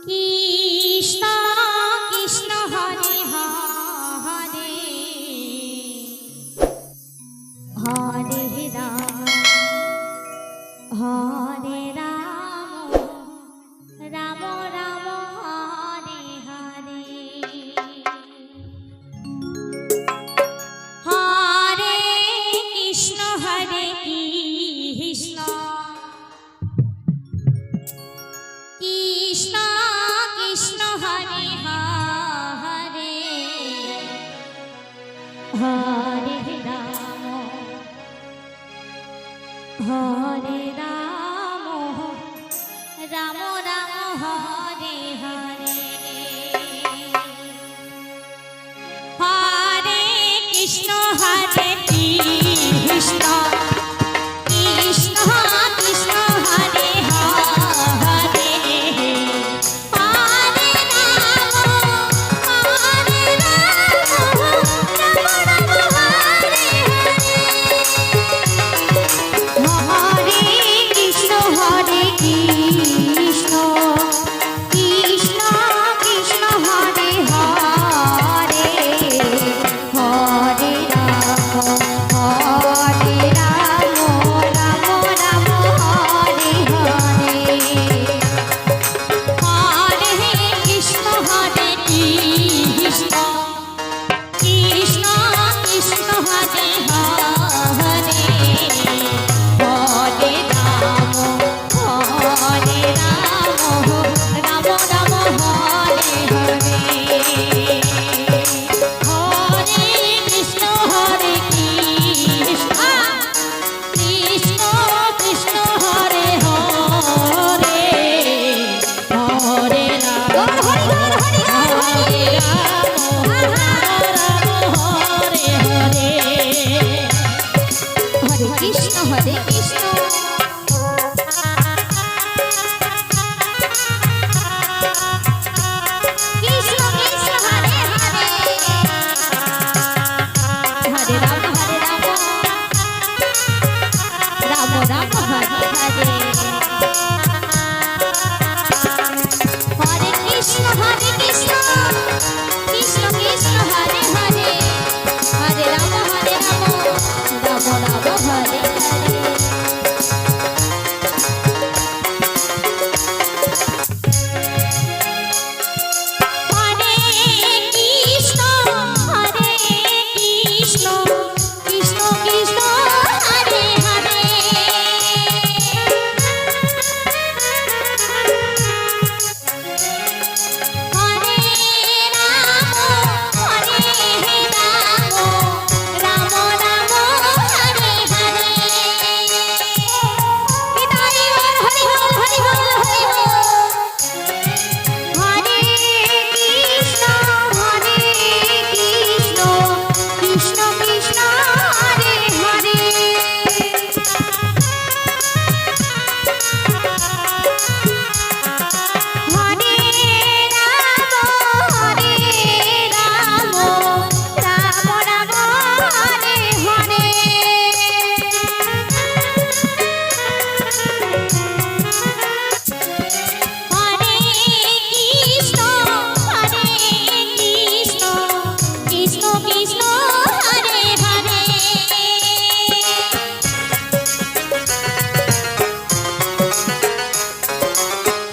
কৃষ্ণ কৃষ্ণ হরে হরে হরে রাম হরে রাম রাম রাম হরে হরে হরে কৃষ্ণ হরে কৃষ্ণ কৃষ্ণ কৃষ্ণ হরে হরে হরে রাম হরে রাম রাম রাম হরে হরে হরে কৃষ্ণ হরে কৃষ্ণ কৃষ্ণ কৃষ্ণ হরে হরে হরে রাম হরে রাম রাম রাম হরে হরে কৃষ্ণ হরে কৃষ্ণ কৃষ্ণ কৃষ্ণ হরে হরে হরে রাম হরে রাম রাম রাম হরে হরে হরে কৃষ্ণ হরে কৃষ্ণ কৃষ্ণ কৃষ্ণ হরে হরে হরে রাম হরে রাম রাম রাম হরে হরে হরে কৃষ্ণ হরে কৃষ্ণ কৃষ্ণ কৃষ্ণ হরে হরে হরে রাম হরে রাম হরে হরে হরে কৃষ্ণ হরে কৃষ্ণ কৃষ্ণ কৃষ্ণ হরে হরে হরে রাম রাম রাম হরে হরে হরে কৃষ্ণ কৃষ্ণ কৃষ্ণ হরে হরে হরে রাম রাম রাম হরে হরে হরে কৃষ্ণ কৃষ্ণ কৃষ্ণ কৃষ্ণ হরে হরে হরে রাম রাম রাম হরে হরে বিদায় হরি বল হরি বল হরি বল হরে কৃষ্ণ কৃষ্ণ কৃষ্ণ হরে হরে হরে রাম রাম রাম হরে হরে হরে কৃষ্ণ কৃষ্ণ কৃষ্ণ হরে হরে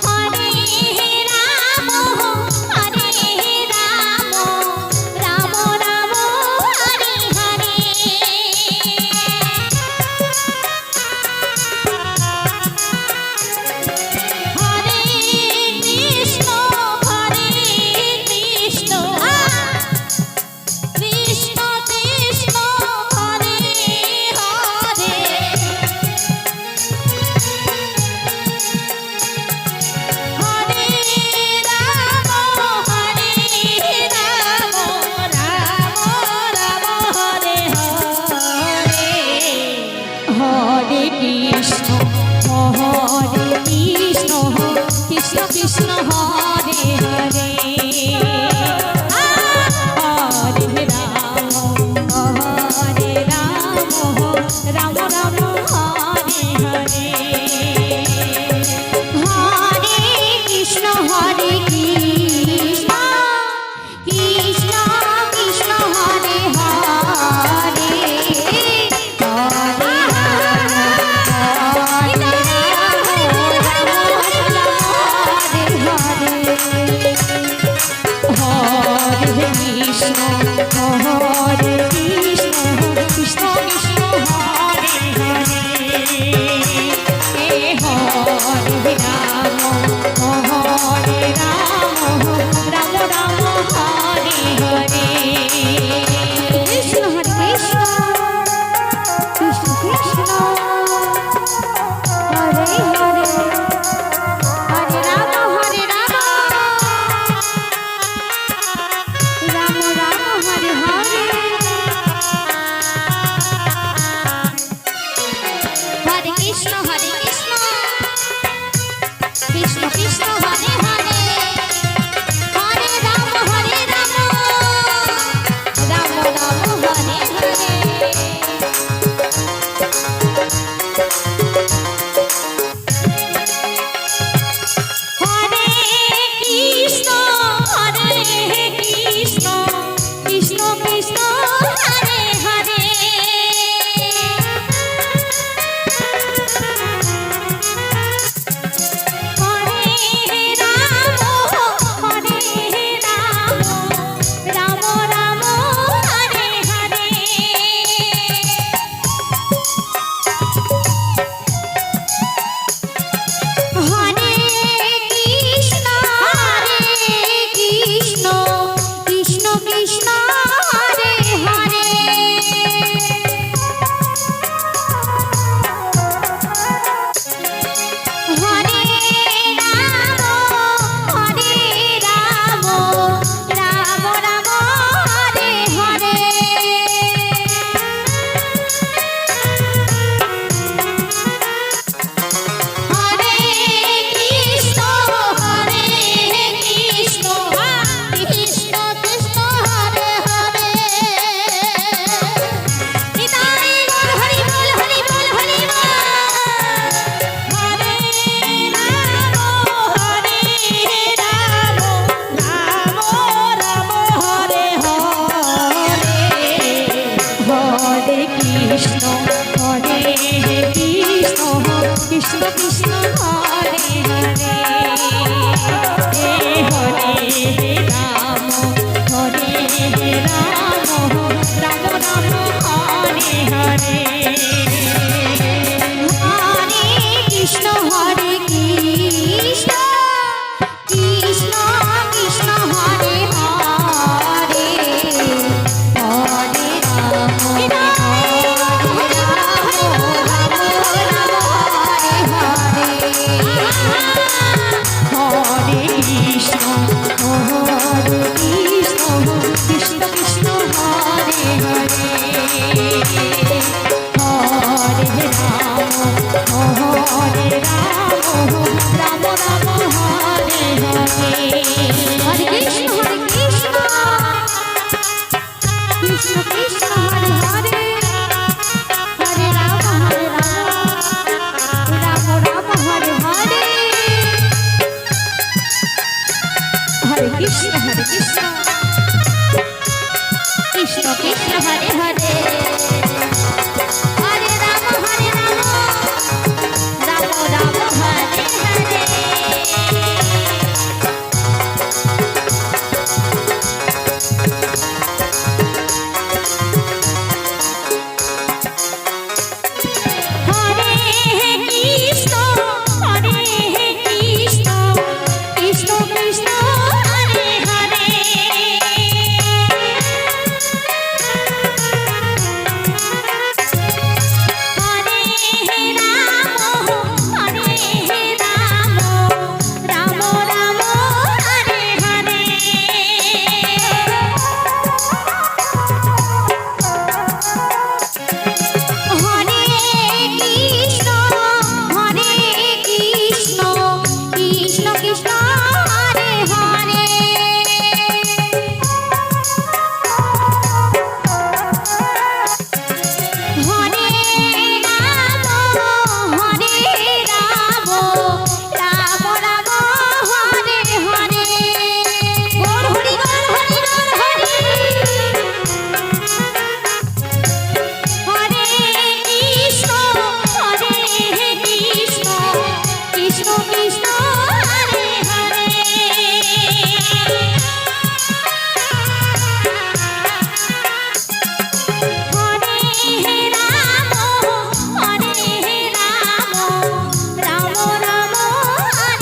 হরে রাম রাম রাম হরে হরে হরে কৃষ্ণ কৃষ্ণ কৃষ্ণ হরে হরে হরে রাম রাম রাম হরে হরে হরে কৃষ্ণ কৃষ্ণ কৃষ্ণ হরে হরে হরে রাম রাম রাম হরে হরে হরে কৃষ্ণ হরে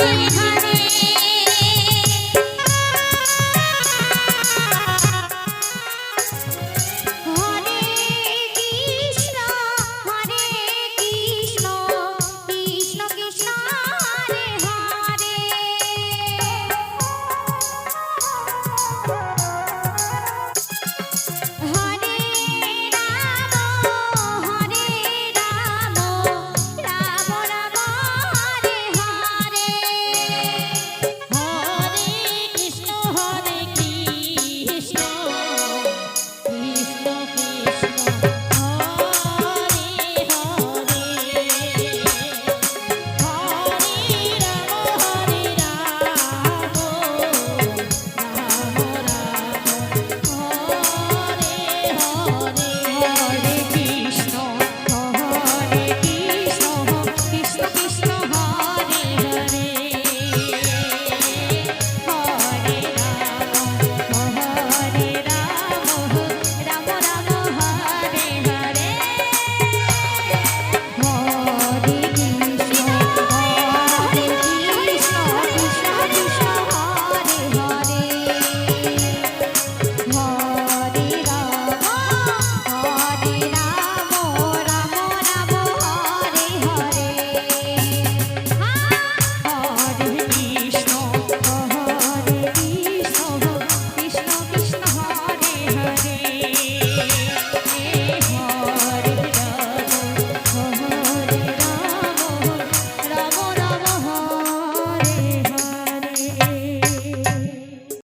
হরে